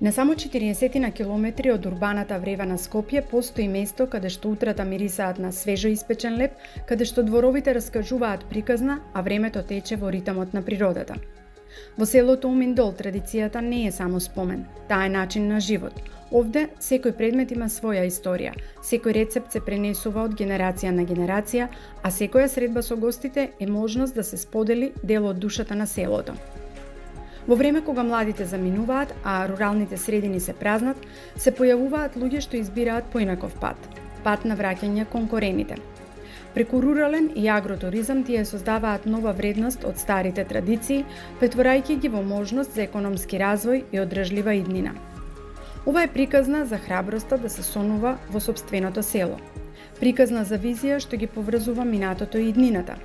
На само 40 на километри од урбаната врева на Скопје постои место каде што утрата мирисаат на свежо испечен леб, каде што дворовите раскажуваат приказна, а времето тече во ритмот на природата. Во селото Уминдол традицијата не е само спомен, таа е начин на живот. Овде секој предмет има своја историја, секој рецепт се пренесува од генерација на генерација, а секоја средба со гостите е можност да се сподели дел од душата на селото. Во време кога младите заминуваат, а руралните средини се празнат, се појавуваат луѓе што избираат поинаков пат на враќање кон корените. Преку рурален и агротуризам тие создаваат нова вредност од старите традиции, претворајќи ги во можност за економски развој и одржлива иднина. Ова е приказна за храброста да се сонува во сопственото село. Приказна за визија што ги поврзува минатото и иднината.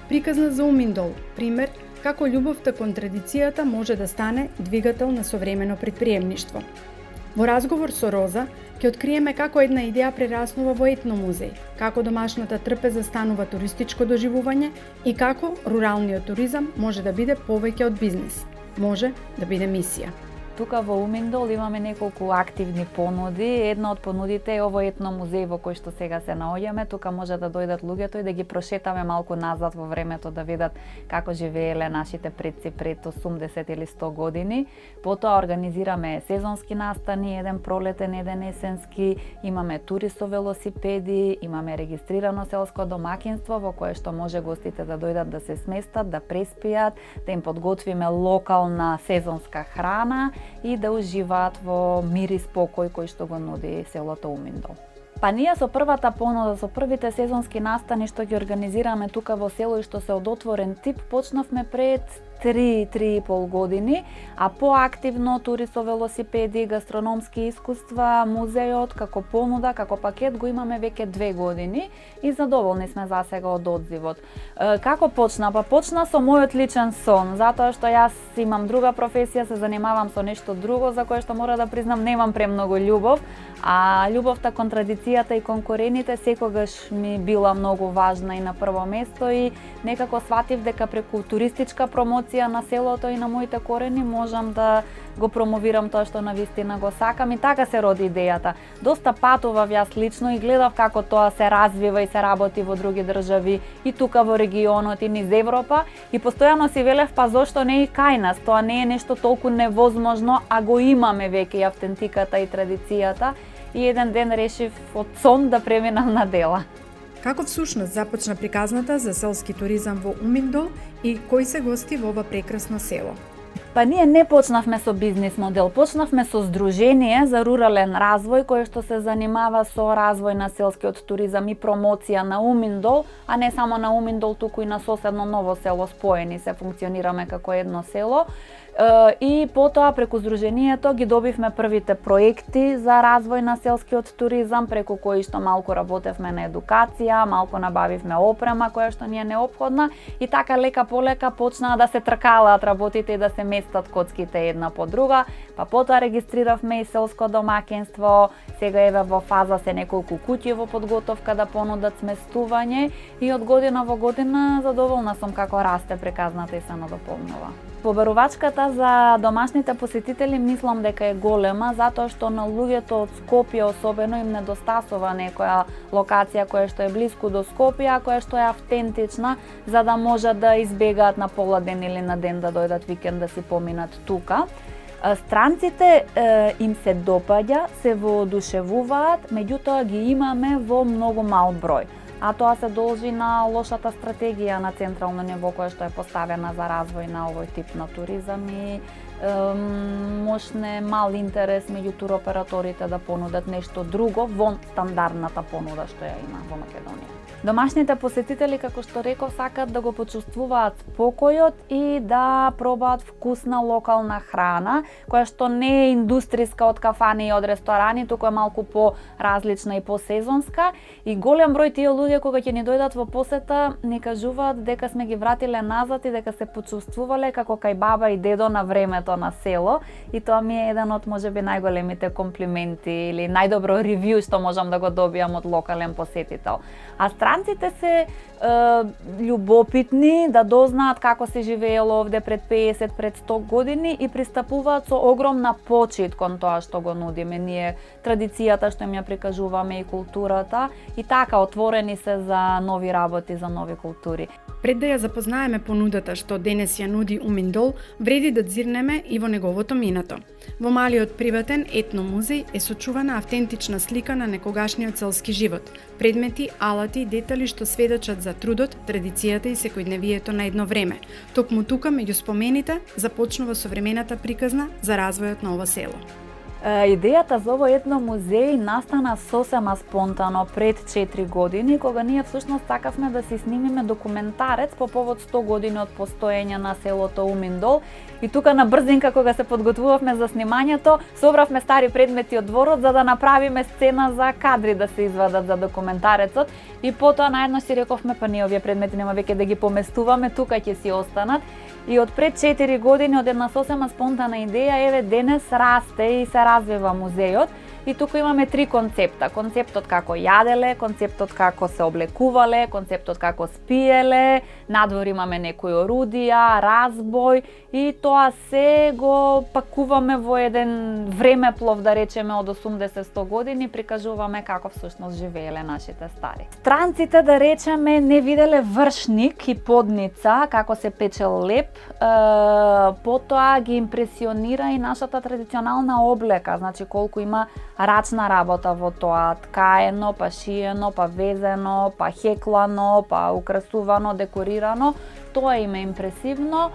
Приказна за Уминдол, пример како љубовта кон традицијата може да стане двигател на современо претприемништво. Во разговор со Роза ќе откриеме како една идеја прераснува во етномузеј, како домашната трпеза станува туристичко доживување и како руралниот туризам може да биде повеќе од бизнис, може да биде мисија. Тука во Уминдол имаме неколку активни понуди. Една од понудите е овој етномузеј во кој што сега се наоѓаме. Тука може да дојдат луѓето и да ги прошетаме малку назад во времето, да видат како живееле нашите предци пред 80 или 100 години. Потоа организираме сезонски настани, еден пролетен, еден есенски, имаме тури со велосипеди, имаме регистрирано селско домаќинство во кое што може гостите да дојдат да се сместат, да преспијат, да им подготвиме локална сезонска храна и да уживаат во мир и спокој кој што го нуди селото Уминдол. Па ние со првата понуда, со првите сезонски настани што ги организираме тука во село и што се од отворен тип, почнавме пред 3-3,5 години, а поактивно тури со велосипеди, гастрономски искуства, музејот како понуда, како пакет го имаме веќе 2 години и задоволни сме за сега од одзивот. Како почна? Па почна со мојот личен сон, затоа што јас имам друга професија, се занимавам со нешто друго за кое што мора да признам немам премногу љубов, а љубовта кон традицијата и кон корените секогаш ми била многу важна и на прво место и некако сватив дека преку туристичка промоција на селото и на моите корени можам да го промовирам тоа што навистина го сакам и така се роди идејата. Доста патував јас лично и гледав како тоа се развива и се работи во други држави и тука во регионот и низ Европа и постојано си велев па зошто не и кај нас, тоа не е нешто толку невозможно, а го имаме веќе и автентиката и традицијата и еден ден решив од сон да преминам на дела. Како всушност започна приказната за селски туризам во Уминдол и кои се гости во ова прекрасно село? Па ние не почнавме со бизнис модел, почнавме со Сдружение за рурален развој кое што се занимава со развој на селскиот туризам и промоција на Уминдол, а не само на Уминдол, туку и на соседно ново село споени се функционираме како едно село. И потоа преку Сдруженијето ги добивме првите проекти за развој на селскиот туризам, преку кои што малку работевме на едукација, малку набавивме опрема која што ни е неопходна и така лека полека почнаа да се тркалаат работите и да се местат коцките една по друга, па потоа регистрировме и селско домаќинство, сега еве во фаза се неколку куќи во подготовка да понудат сместување и од година во година задоволна сум како расте приказната и се надополнува. Побарувачката за домашните посетители мислам дека е голема, затоа што на луѓето од Скопје особено им недостасува некоја локација која што е блиску до Скопје, која што е автентична, за да можат да избегаат на поладен или на ден да дојдат викенд да си поминат тука. Странците им се допаѓа, се воодушевуваат, меѓутоа ги имаме во многу мал број. А тоа се должи на лошата стратегија на централно ниво која што е поставена за развој на овој тип на туризам и мошне мал интерес меѓу туроператорите да понудат нешто друго вон стандардната понуда што ја има во Македонија. Домашните посетители, како што реков, сакаат да го почувствуваат спокојот и да пробаат вкусна локална храна, која што не е индустријска од кафани и од ресторани, туку е малку по-различна и по-сезонска. И голем број тие луѓе кога ќе ни дојдат во посета, ни кажуваат дека сме ги вратиле назад и дека се почувствувале како кај баба и дедо на времето на село. И тоа ми е еден од можеби најголемите комплименти или најдобро ревју што можам да го добијам од локален посетител. А Странците се љубопитни да дознаат како се живеело овде пред 50, пред 100 години и пристапуваат со огромна почит кон тоа што го нудиме ние, традицијата што им ја прикажуваме и културата, и така отворени се за нови работи, за нови култури. Пред да ја запознаеме понудата што денес ја нуди Уминдол, вреди да дзирнеме и во неговото минато. Во малиот приватен етномузеј е сочувана автентична слика на некогашниот селски живот, предмети, алати и детали што сведочат за трудот, традицијата и секојдневието на едно време. Токму тука, меѓу спомените, започнува современата приказна за развојот на ова село. Идејата за овој етномузеј настана сосема спонтано пред 4 години, кога ние всушност сакавме да си снимиме документарец по повод 100 години од постоење на селото Уминдол. И тука на брзинка, кога се подготвувавме за снимањето, собравме стари предмети од дворот за да направиме сцена за кадри да се извадат за документарецот, и потоа наедно си рековме, па ние овие предмети нема веќе да ги поместуваме, тука ќе си останат. И од пред 4 години, од една сосема спонтана идеја, еве денес расте и се развива музејот. И тука имаме 3 концепта. Концептот како јаделе, концептот како се облекувале, концептот како спиеле, надвор имаме некои орудија, разбој, и тоа се го пакуваме во еден времеплов, да речеме, од 80-100 години, прикажуваме како всушност живееле нашите стари. Странците, да речеме, не виделе вршник и подница, како се печел леп, потоа ги импресионира и нашата традиционална облека, значи колку има рачна работа во тоа, ткаено, па шиено, па везено, па хеклано, па украсувано, декорирано. Тоа им е импресивно.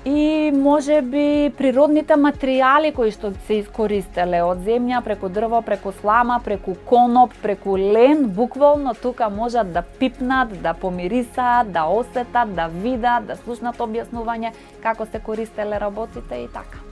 И можеби природните материјали кои што се искористеле, од земја, преку дрво, преку слама, преку коноп, преку лен, буквално тука можат да пипнат, да помирисаат, да осетат, да видат, да слушнат објаснување како се користеле работите и така.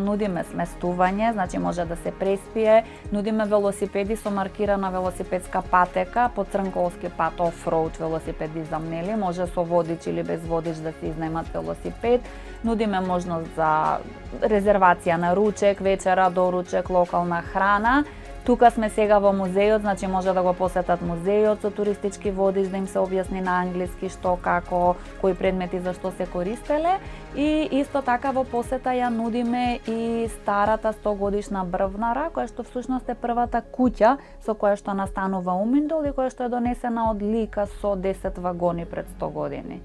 Нудиме сместување, значи може да се преспие, нудиме велосипеди со маркирана велосипедска патека, по црнковски пат офроуд велосипеди замнели, може со водич или без водич да се изнајмат велосипед, нудиме можност за резервација на ручек, вечера, доручек, локална храна. Тука сме сега во музејот, значи може да го посетат музејот со туристички водич, да им се објасни на англиски што, како, кои предмети за што се користеле. И исто така во посета ја нудиме и старата 100 годишна брвнара, која што всушност е првата куќа со која што настанува Уминдол и која што е донесена од Лика со 10 вагони пред 100 години.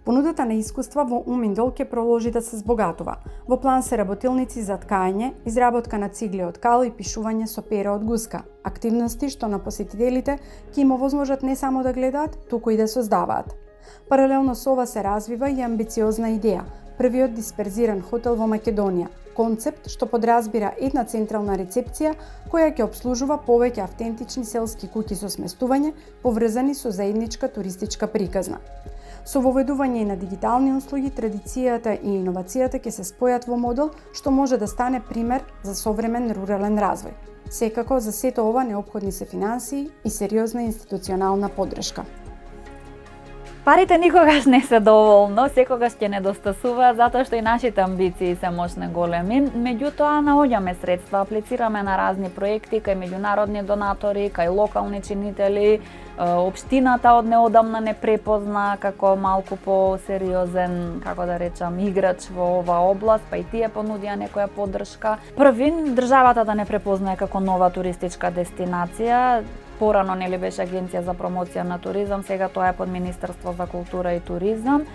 Понудата на искуства во Уминдол ќе продолжи да се збогатува. Во план се работилници за ткање, изработка на цигли од кал и пишување со пера од гуска. Активности што на посетителите ќе им овозможат не само да гледаат, туку и да создаваат. Паралелно со ова се развива и амбициозна идеја. Првиот дисперзиран хотел во Македонија. Концепт што подразбира една централна рецепција која ќе обслужува повеќе автентични селски куќи со сместување, поврзани со заедничка туристичка приказна. Со воведување на дигитални услуги, традицијата и иновацијата ќе се спојат во модел што може да стане пример за современ рурален развој. Секако за сето ова неопходни се финансии и сериозна институционална поддршка. Парите никогаш не се доволно, секогаш ќе недостасува, затоа што и нашите амбиции се мощно големи. Меѓутоа, наоѓаме средства, аплицираме на разни проекти кај меѓународни донатори, кај локални чинители. Општината од неодамна не препозна како малку по-сериозен, како да речам, играч во оваа област, па и тие понудија некоја поддршка. Првин, државата да не препознае како нова туристичка дестинација. Порано нели беше Агенција за промоција на туризам, сега тоа е под Министерство за култура и туризам.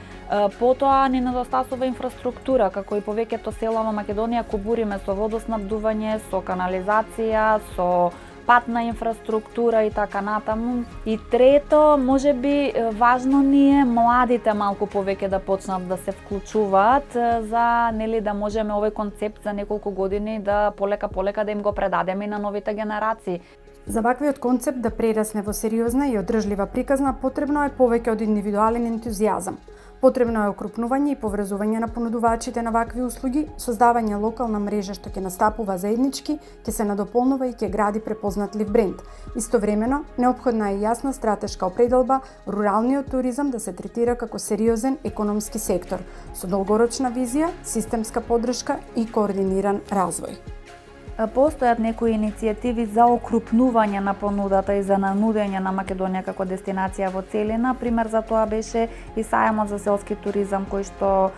Потоа ни недостасува инфраструктура, како и повеќето села во Македонија кубуриме со водоснабдување, со канализација, со патна инфраструктура и така натаму. И трето, можеби важно ни е младите малку повеќе да почнат да се вклучуваат за нели да можеме овој концепт за неколку години да полека да им го предадеме и на новите генерации. За ваквиот концепт да прерасне во сериозна и одржлива приказна, потребно е повеќе од индивидуален ентузијазам. Потребно е окрупнување и поврзување на понудувачите на вакви услуги, создавање локална мрежа што ќе настапува заеднички, ќе се надополнува и ќе гради препознатлив бренд. Истовремено, неопходна е јасна стратешка определба руралниот туризам да се третира како сериозен економски сектор, со долгорочна визија, системска поддршка и координиран развој. Постојат некои иницијативи за окрупнување на понудата и за нанудење на Македонија како дестинација во целина. Пример за тоа беше и сајмот за селски туризам кој што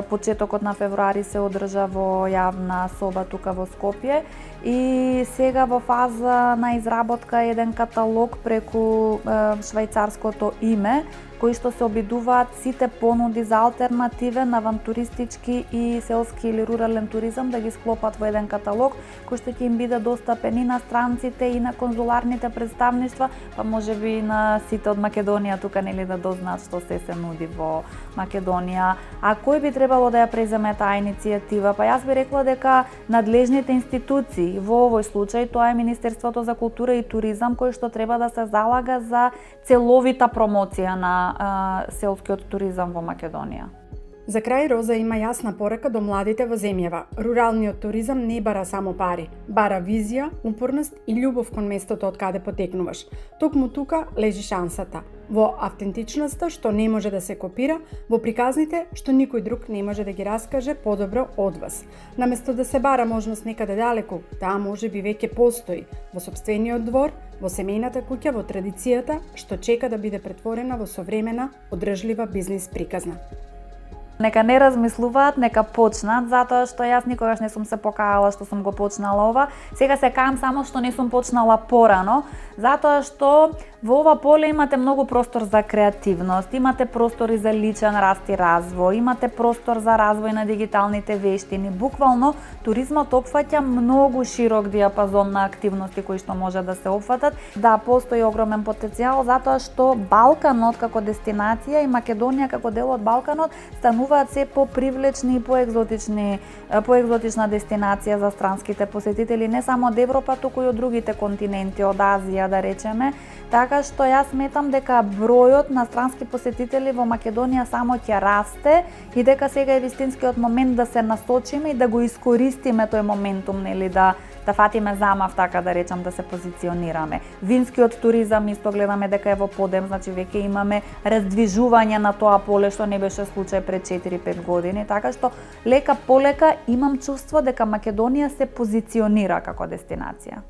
почетокот на февруари се одржа во јавна соба тука во Скопје и сега во фаза на изработка еден каталог преку швајцарското име кои што се обидуваат сите понуди за алтернативен, авантуристички и селски или рурален туризам да ги склопат во еден каталог кој што ќе им биде достапен и на странците и на конзуларните представништва, па можеби и на сите од Македонија тука нели да дознаат што се нуди во Македонија. А кој би требало да ја преземе таа иницијатива? Па јас би рекла дека надлежните институции, во овој случај тоа е Министерството за култура и туризам кој што треба да се залага за целовита промоција на селскиот туризам во Македонија. За крај Роза има јасна порека до младите во земјава. Руралниот туризам не бара само пари, бара визија, упорност и љубов кон местото од каде потекнуваш. Токму тука лежи шансата. Во автентичноста што не може да се копира, во приказните што никој друг не може да ги раскаже подобро од вас. Наместо да се бара можност некаде далеку, таа може би веќе постои во сопствениот двор, во семејната куќа, во традицијата што чека да биде претворена во современа, одржлива бизнис приказна. Нека не размислуваат, нека почнат, затоа што јас никогаш не сум се покајала што сум го почнала ова. Сега се кајам само што не сум почнала порано, затоа што во ова поле имате многу простор за креативност, имате простори за личен раст и развој, имате простор за развој на дигиталните вештини. Буквално туризмот опфаќа многу широк диапазон на активности кои што може да се опфатат. Да, постои огромен потенцијал затоа што Балканот како дестинација и Македонија како дел од Балканот стануваат се попривлечни и поегзотична дестинација за странските посетители не само од Европа, туку и од другите континенти, од Азија да речеме. Така што јас сметам дека бројот на странски посетители во Македонија само ќе расте и дека сега е вистинскиот момент да се насочиме и да го искористиме тој моментум, нели, да фатиме замав, така да речам, да се позиционираме. Винскиот туризам исто гледаме дека е во подем, значи веќе имаме раздвижување на тоа поле што не беше случај пред 4-5 години, така што лека полека имам чувство дека Македонија се позиционира како дестинација.